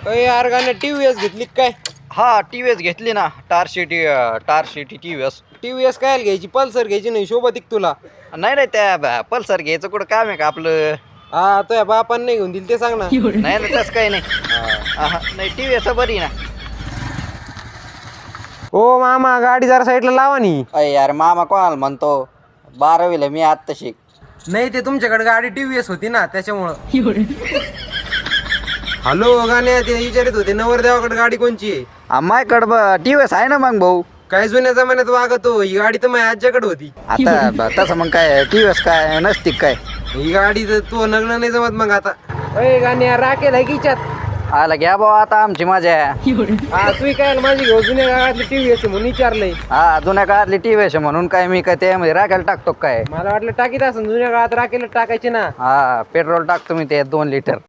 अय यार गाण्या टीव्हीएस घेतली का काय? हा टीव्हीएस घेतली ना, टार सिटी टीव्हीएस. टीव्हीएस काय घ्यायची, पल्सर घ्यायची नाही, शोभतिक तुला? नाही नाही, त्या पल्सर घ्यायचं कुठं काम आहे का आपलं? हा तुझ्या बापान नाही घेऊन दिली ते सांग ना. नाही ना, तसं काही नाही. नाही टीव्हीएस बरी ना. ओ मामा, गाडी जरा साईडला लावा नी. अय यार मामा कोणाला म्हणतो? 12वीला मी आत्ता शिक. नाही ते तुमच्याकडे गाडी टीव्हीएस होती ना त्याच्यामुळं. हॅलो गाण्या, ते विचारित होते नवरदेवाकडे गाडी कोणची आहे? माझ्याकडं टीव्हीएस आहे ना मग भाऊ. काय जुन्या जमान्यात वागतो, ही गाडी तर माझ्या आज्याकडे होती. आता तसं मग काय टीव्हीएस काय नसती काय? ही गाडी तर तू नग्न नाही जमत मग आता. अय गाण्या, राखेल आहे की हिच्यात? आला घ्या भाऊ आता आमची मजा. हा तू काय माझी घेऊ, जुन्या काळातली टीव्हीएस म्हणून विचारलंय. हा जुन्या काळातली टीव्हीएस म्हणून काय मी काय त्यामध्ये राखायला टाकतो काय? मला वाटलं टाकीत असं, जुन्या काळात राखेल टाकायची ना. हा पेट्रोल टाकतो मी ते 2 लिटर.